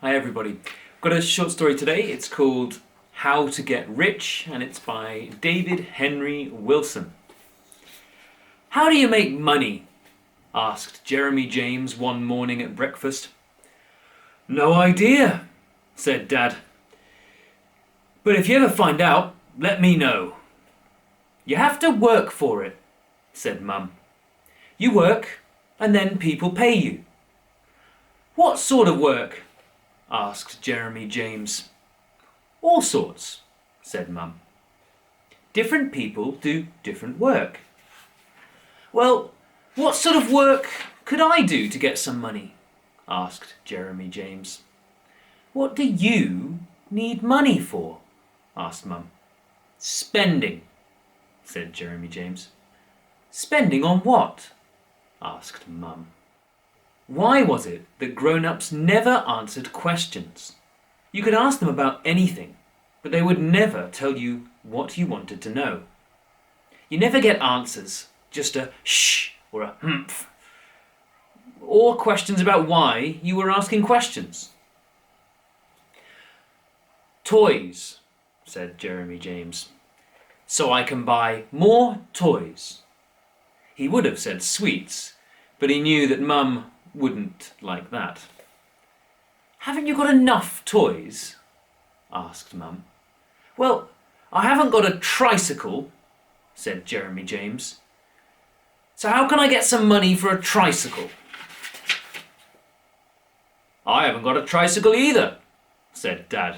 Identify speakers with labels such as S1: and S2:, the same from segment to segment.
S1: Hi everybody. I've got a short story today. It's called How to Get Rich and it's by David Henry Wilson. How do you make money? Asked Jeremy James one morning at breakfast. No idea, said Dad. But if you ever find out, let me know. You have to work for it, said Mum. You work and then people pay you. What sort of work? Asked Jeremy James. All sorts, said Mum. Different people do different work. Well, what sort of work could I do to get some money? Asked Jeremy James. What do you need money for? Asked Mum. Spending, said Jeremy James. Spending on what? Asked Mum. Why was it that grown-ups never answered questions? You could ask them about anything, but they would never tell you what you wanted to know. You never get answers, just a shh or a humph, or questions about why you were asking questions. Toys, said Jeremy James, so I can buy more toys. He would have said sweets, but he knew that Mum wouldn't like that. Haven't you got enough toys? Asked Mum. Well, I haven't got a tricycle, said Jeremy James. So how can I get some money for a tricycle? I haven't got a tricycle either, said Dad.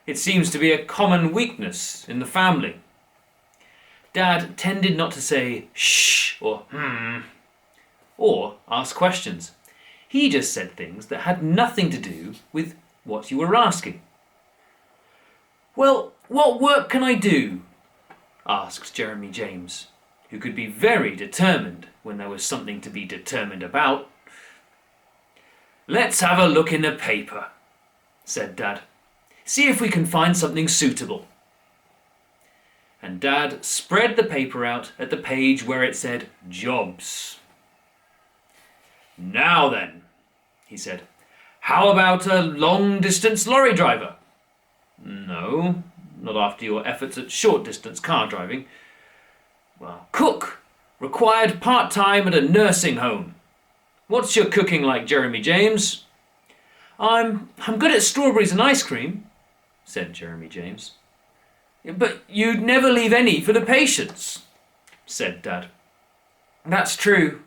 S1: It seems to be a common weakness in the family. Dad tended not to say shh or or ask questions. He just said things that had nothing to do with what you were asking. Well, what work can I do? Asked Jeremy James, who could be very determined when there was something to be determined about. Let's have a look in the paper, said Dad. See if we can find something suitable. And Dad spread the paper out at the page where it said jobs. Now then, he said, how about a long-distance lorry driver? No, not after your efforts at short-distance car driving. Well, cook, required part-time at a nursing home. What's your cooking like, Jeremy James? I'm good at strawberries and ice cream, said Jeremy James. But you'd never leave any for the patients, said Dad. That's true,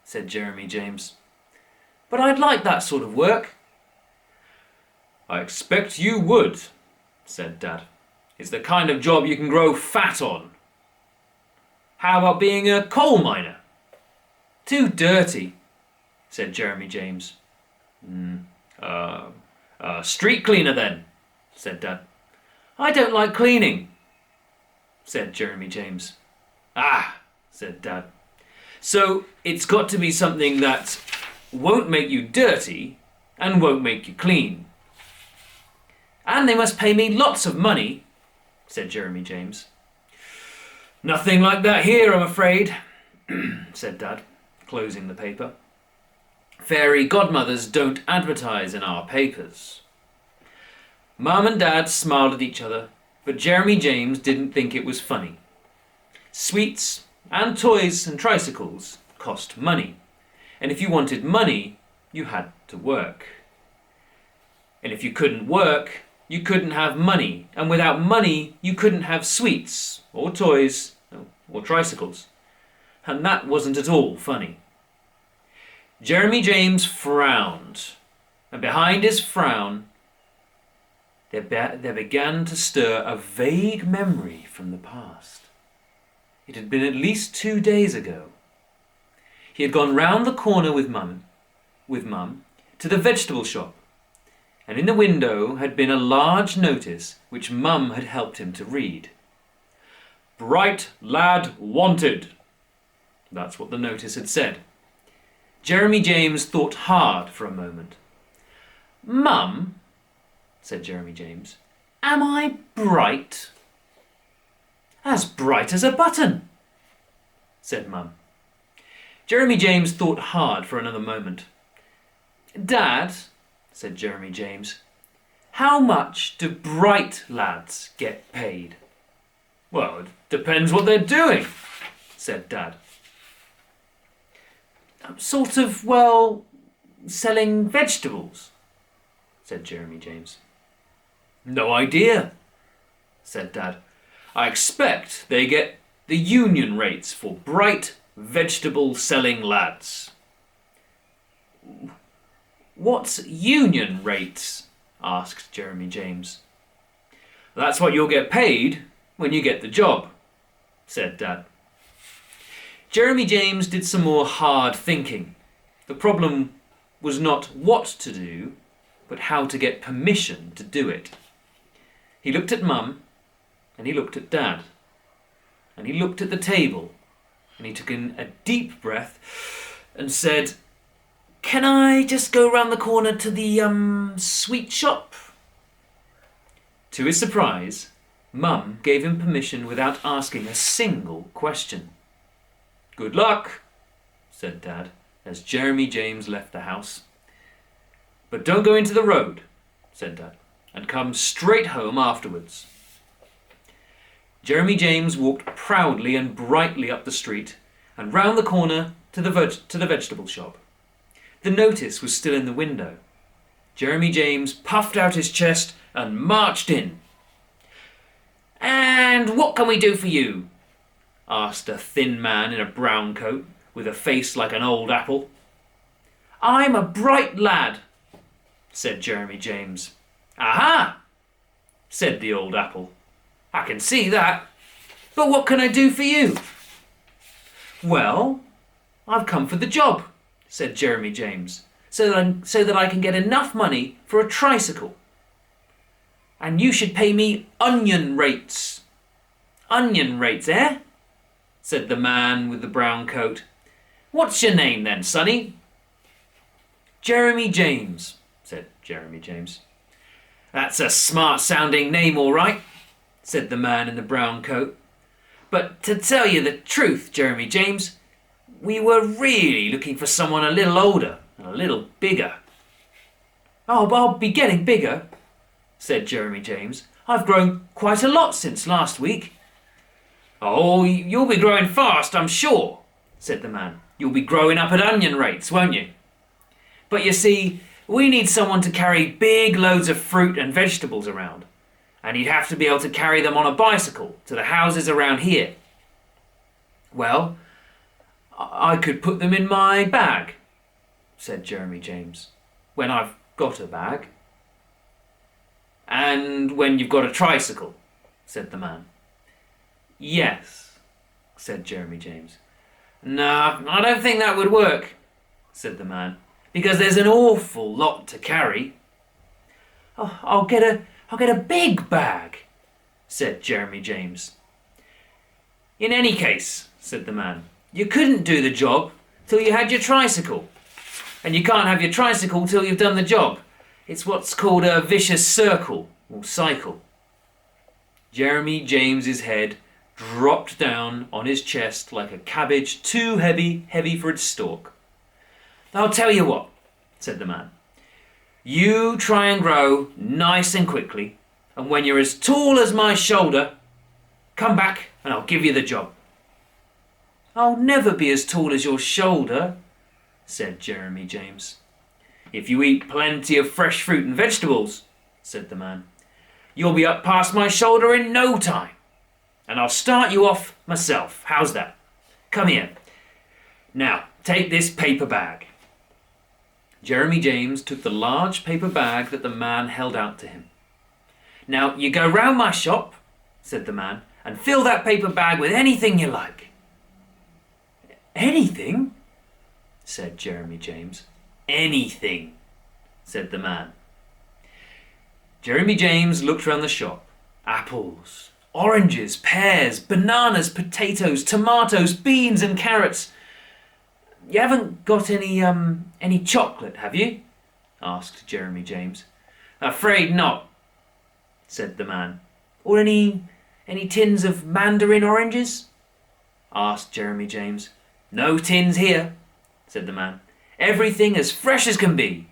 S1: said Jeremy James. But I'd like that sort of work. I expect you would, said Dad. It's the kind of job you can grow fat on. How about being a coal miner? Too dirty, said Jeremy James. Street cleaner then, said Dad. I don't like cleaning, said Jeremy James. Ah, said Dad. So it's got to be something that won't make you dirty and won't make you clean. And they must pay me lots of money, said Jeremy James. Nothing like that here, I'm afraid, said Dad, closing the paper. Fairy godmothers don't advertise in our papers. Mum and Dad smiled at each other, but Jeremy James didn't think it was funny. Sweets and toys and tricycles cost money. And if you wanted money, you had to work. And if you couldn't work, you couldn't have money. And without money, you couldn't have sweets or toys or tricycles. And that wasn't at all funny. Jeremy James frowned. And behind his frown, there began to stir a vague memory from the past. It had been at least 2 days ago. He had gone round the corner with Mum to the vegetable shop, and in the window had been a large notice which Mum had helped him to read. Bright lad wanted. That's what the notice had said. Jeremy James thought hard for a moment. Mum, said Jeremy James, am I bright? As bright as a button, said Mum. Jeremy James thought hard for another moment. Dad, said Jeremy James. How much do bright lads get paid? Well, it depends what they're doing, said Dad. Sort of, well, selling vegetables, said Jeremy James. No idea, said Dad. I expect they get the union rates for bright vegetable selling lads. What's union rates? Asked Jeremy James. That's what you'll get paid when you get the job, said Dad. Jeremy James did some more hard thinking. The problem was not what to do, but how to get permission to do it. He looked at Mum, and he looked at Dad, and he looked at the table, and he took in a deep breath and said, Can I just go round the corner to the sweet shop? To his surprise, Mum gave him permission without asking a single question. Good luck, said Dad, as Jeremy James left the house. But don't go into the road, said Dad, and come straight home afterwards. Jeremy James walked proudly and brightly up the street and round the corner to the vegetable shop. The notice was still in the window. Jeremy James puffed out his chest and marched in. And what can we do for you? Asked a thin man in a brown coat with a face like an old apple. I'm a bright lad, said Jeremy James. Aha, said the old apple. I can see that. But what can I do for you? Well, I've come for the job, said Jeremy James, so that I can get enough money for a tricycle. And you should pay me onion rates. Onion rates, eh? Said the man with the brown coat. What's your name then, sonny? Jeremy James, said Jeremy James. That's a smart-sounding name, all right, said the man in the brown coat. But to tell you the truth, Jeremy James, we were really looking for someone a little older and a little bigger. Oh, but I'll be getting bigger, said Jeremy James. I've grown quite a lot since last week. Oh, you'll be growing fast, I'm sure, said the man. You'll be growing up at onion rates, won't you? But you see, we need someone to carry big loads of fruit and vegetables around. And you'd have to be able to carry them on a bicycle to the houses around here. Well, I could put them in my bag, said Jeremy James, when I've got a bag. And when you've got a tricycle, said the man. Yes, said Jeremy James. No, I don't think that would work, said the man, because there's an awful lot to carry. Oh, I'll get a big bag, said Jeremy James. In any case, said the man, you couldn't do the job till you had your tricycle. And you can't have your tricycle till you've done the job. It's what's called a vicious circle or cycle. Jeremy James's head dropped down on his chest like a cabbage too heavy for its stalk. I'll tell you what, said the man. You try and grow nice and quickly, and when you're as tall as my shoulder, come back and I'll give you the job. I'll never be as tall as your shoulder, said Jeremy James. If you eat plenty of fresh fruit and vegetables, said the man, you'll be up past my shoulder in no time. And I'll start you off myself. How's that? Come here. Now, take this paper bag. Jeremy James took the large paper bag that the man held out to him. Now, you go round my shop, said the man, and fill that paper bag with anything you like. Anything? Said Jeremy James. Anything, said the man. Jeremy James looked round the shop. Apples, oranges, pears, bananas, potatoes, tomatoes, beans and carrots. You haven't got any chocolate, have you? Asked Jeremy James. Afraid not, said the man. Or any tins of mandarin oranges? Asked Jeremy James. No tins here, said the man. Everything as fresh as can be.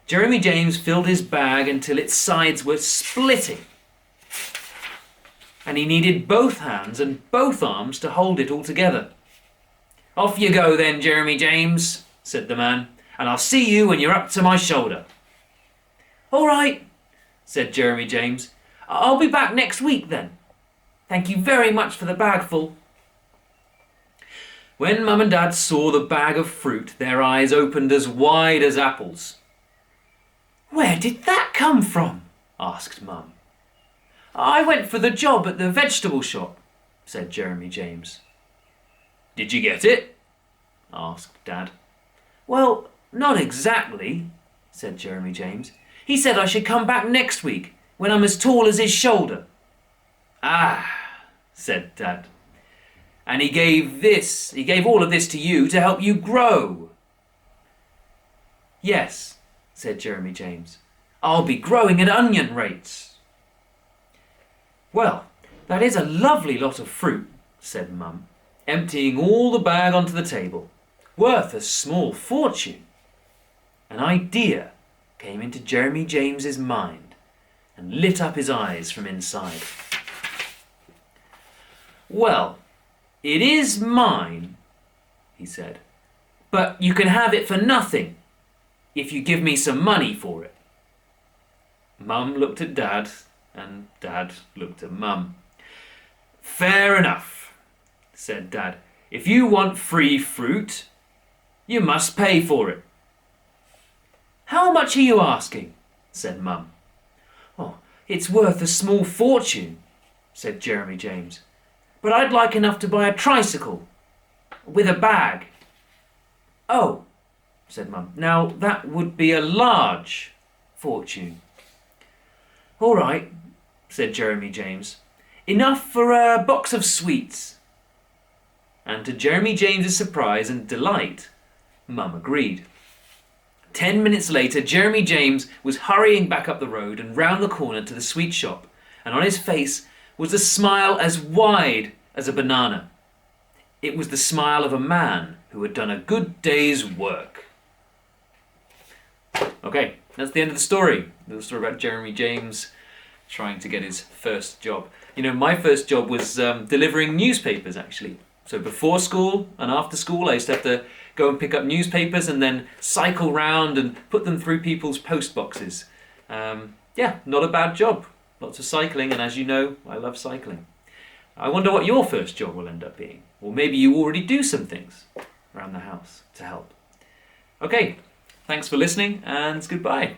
S1: Jeremy James filled his bag until its sides were splitting. And he needed both hands and both arms to hold it all together. "Off you go then, Jeremy James," said the man, "and I'll see you when you're up to my shoulder." "All right," said Jeremy James. "I'll be back next week then. Thank you very much for the bagful." When Mum and Dad saw the bag of fruit, their eyes opened as wide as apples. "Where did that come from?" asked Mum. "I went for the job at the vegetable shop," said Jeremy James. "Did you get it?" asked Dad. "Well, not exactly," said Jeremy James. "He said I should come back next week, when I'm as tall as his shoulder." "Ah," said Dad. "And he gave all of this to you to help you grow." "Yes," said Jeremy James. "I'll be growing at onion rates." "Well, that is a lovely lot of fruit," said Mum, emptying all the bag onto the table. "Worth a small fortune." An idea came into Jeremy James's mind and lit up his eyes from inside. "Well, it is mine," he said, "but you can have it for nothing if you give me some money for it." Mum looked at Dad, and Dad looked at Mum. "Fair enough," said Dad. "If you want free fruit, you must pay for it." "How much are you asking?" said Mum. "Oh, it's worth a small fortune," said Jeremy James. "But I'd like enough to buy a tricycle with a bag." "Oh," said Mum. "Now that would be a large fortune." "All right," said Jeremy James. "Enough for a box of sweets." And to Jeremy James's surprise and delight, Mum agreed. 10 minutes later, Jeremy James was hurrying back up the road and round the corner to the sweet shop, and on his face was a smile as wide as a banana. It was the smile of a man who had done a good day's work. Okay, that's the end of the story. The story about Jeremy James trying to get his first job. You know, my first job was delivering newspapers, actually. So before school and after school, I used to have to go and pick up newspapers and then cycle round and put them through people's post boxes. Yeah, not a bad job. Lots of cycling, and as you know, I love cycling. I wonder what your first job will end up being. Or maybe you already do some things around the house to help. Okay, thanks for listening, and goodbye.